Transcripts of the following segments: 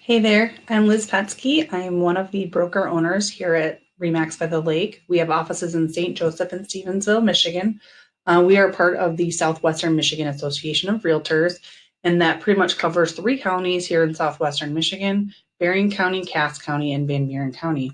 Hey there, I'm Liz Petsky. I'm one of the broker owners here at Remax by the Lake. We have offices in St. Joseph and Stevensville, Michigan. We are part of the Southwestern Michigan Association of Realtors, and that pretty much covers three counties here in Southwestern Michigan: Berrien County, Cass County, and Van Buren County.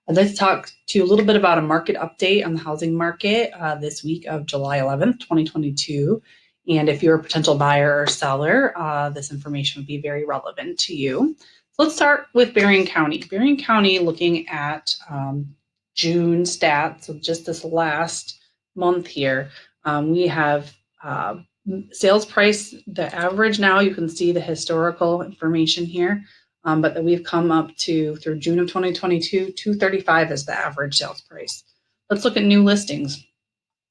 I'd like to talk to you a little bit about a market update on the housing market this week of July 11th, 2022. And if you're a potential buyer or seller, this information would be very relevant to you. So let's start with Berrien County. Berrien County, looking at June stats, so just this last month here, we have sales price, the average now, you can see the historical information here, but that we've come up to through June of 2022, 235 is the average sales price. Let's look at new listings.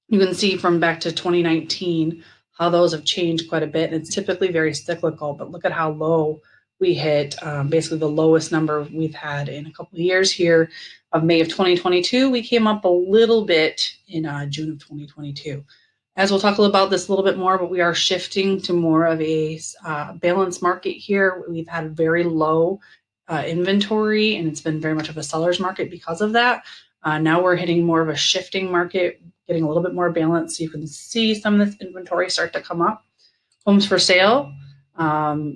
You can see from back to 2019 how those have changed quite a bit. And it's typically very cyclical, but look at how low we hit, basically the lowest number we've had in a couple of years here. Of May of 2022, we came up a little bit in June of 2022. As we'll talk about this a little bit more, but we are shifting to more of a balanced market here. We've had very low inventory, and it's been very much of a seller's market because of that. Now we're hitting more of a shifting market, getting a little bit more balance. So you can see some of this inventory start to come up. Homes for sale,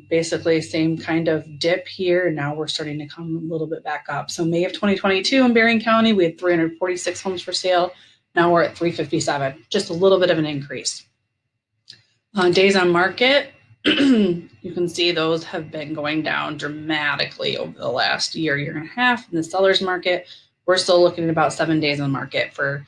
basically same kind of dip here. Now we're starting to come a little bit back up. So May of 2022 in Berrien County, we had 346 homes for sale. Now we're at 357, just a little bit of an increase. Days on market, you can see those have been going down dramatically over the last year and a half in the seller's market. We're still looking at about 7 days on the market for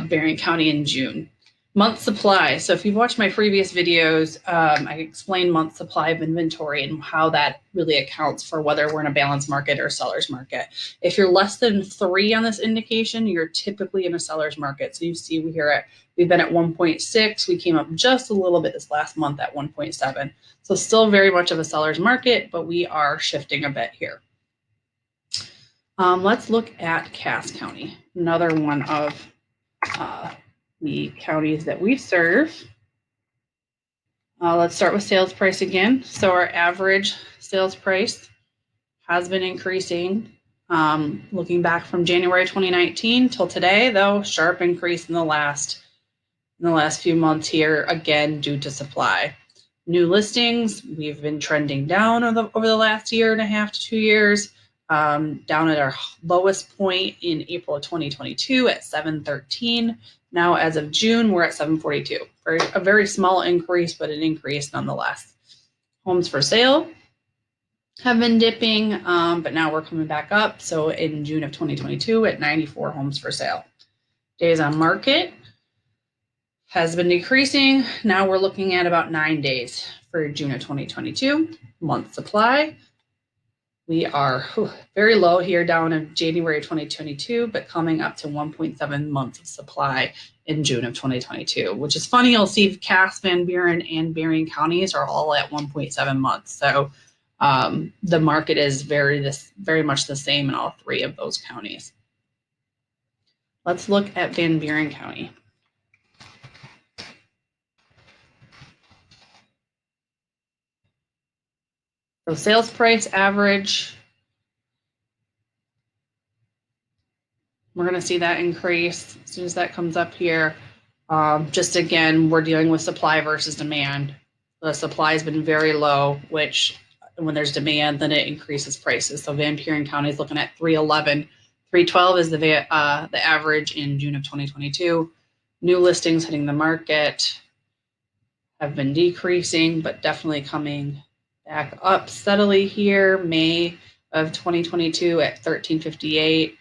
Berrien County in June. Month supply. So if you've watched my previous videos, I explained month supply of inventory and how that really accounts for whether we're in a balanced market or seller's market. If you're less than 3 on this indication, you're typically in a seller's market. So you see we've been at 1.6. We came up just a little bit this last month at 1.7. So still very much of a seller's market, but we are shifting a bit here. Let's look at Cass County, another one of the counties that we serve. Let's start with sales price again. So our average sales price has been increasing. Looking back from January 2019 till today, though, sharp increase in the last few months here, again due to supply. New listings, we've been trending down over the last year and a half to 2 years. Down at our lowest point in April of 2022 at 713. Now, as of June, we're at 742. A very small increase, but an increase nonetheless. Homes for sale have been dipping, but now we're coming back up. So in June of 2022 at 94 homes for sale. Days on market has been decreasing. Now we're looking at about 9 days for June of 2022. Month supply. We are very low here down in January 2022, but coming up to 1.7 months of supply in June of 2022, which is funny. You'll see Cass, Van Buren, and Berrien counties are all at 1.7 months. So the market is very much the same in all 3 of those counties. Let's look at Van Buren County. So sales price average, we're going to see that increase as soon as that comes up here. Just again, we're dealing with supply versus demand. The supply has been very low, which when there's demand, then it increases prices. So Van Buren County is looking at 311. 312 is the average in June of 2022. New listings hitting the market have been decreasing, but definitely coming back up steadily here. May of 2022 at 1358,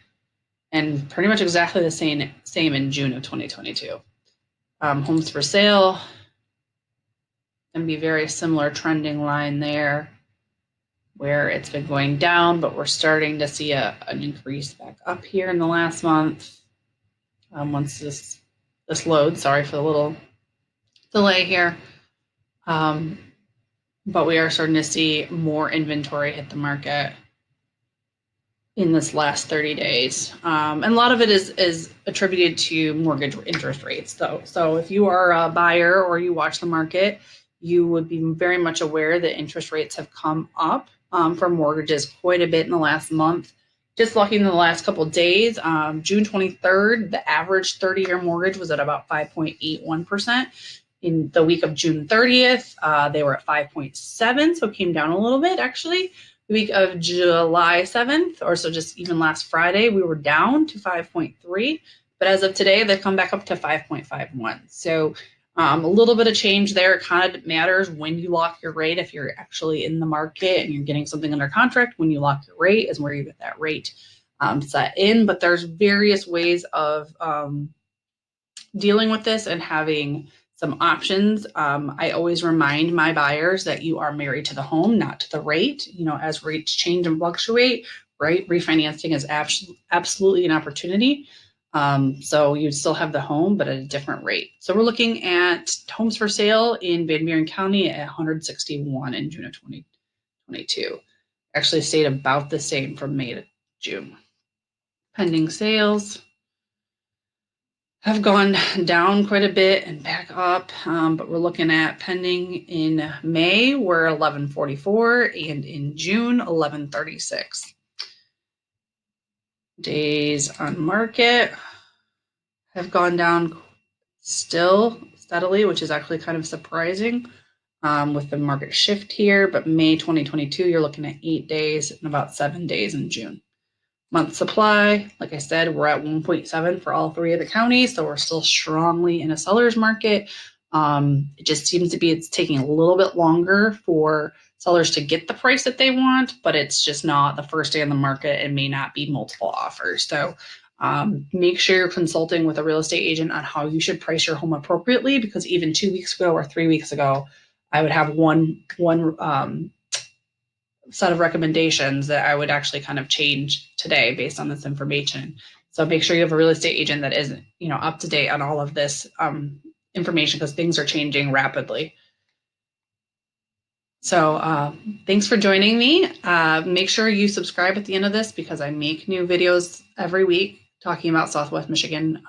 and pretty much exactly the same in June of 2022. Homes for sale, and be very similar trending line there, where it's been going down, but we're starting to see an increase back up here in the last month. Once this loads, sorry for the little delay here. But we are starting to see more inventory hit the market in this last 30 days. And a lot of it is attributed to mortgage interest rates, though. So if you are a buyer or you watch the market, you would be very much aware that interest rates have come up for mortgages quite a bit in the last month. Just looking in the last couple of days, June 23rd, the average 30-year mortgage was at about 5.81%. In the week of June 30th, they were at 5.7, so it came down a little bit actually. The week of July 7th, or so just even last Friday, we were down to 5.3. But as of today, they've come back up to 5.51. So a little bit of change there. It kind of matters when you lock your rate. If you're actually in the market and you're getting something under contract, when you lock your rate is where you get that rate set in. But there's various ways of dealing with this and having some options. I always remind my buyers that you are married to the home, not to the rate. You know, as rates change and fluctuate, right? Refinancing is absolutely an opportunity. So you'd still have the home, but at a different rate. So we're looking at homes for sale in Van Buren County at 161 in June of 2022. Actually stayed about the same from May to June. Pending sales have gone down quite a bit and back up, but we're looking at pending in May, we're 1144, and in June, 1136. Days on market have gone down still steadily, which is actually kind of surprising with the market shift here. But May 2022, you're looking at 8 days and about 7 days in June. Month supply, like I said, we're at 1.7 for all three of the counties, so we're still strongly in a seller's market. It just seems to be it's taking a little bit longer for sellers to get the price that they want, but it's just not the first day on the market and may not be multiple offers. So make sure you're consulting with a real estate agent on how you should price your home appropriately, because even 2 weeks ago or 3 weeks ago, I would have one set of recommendations that I would actually kind of change today based on this information. So make sure you have a real estate agent that is, you know, up to date on all of this information, because things are changing rapidly. So thanks for joining me. Make sure you subscribe at the end of this, because I make new videos every week talking about Southwest Michigan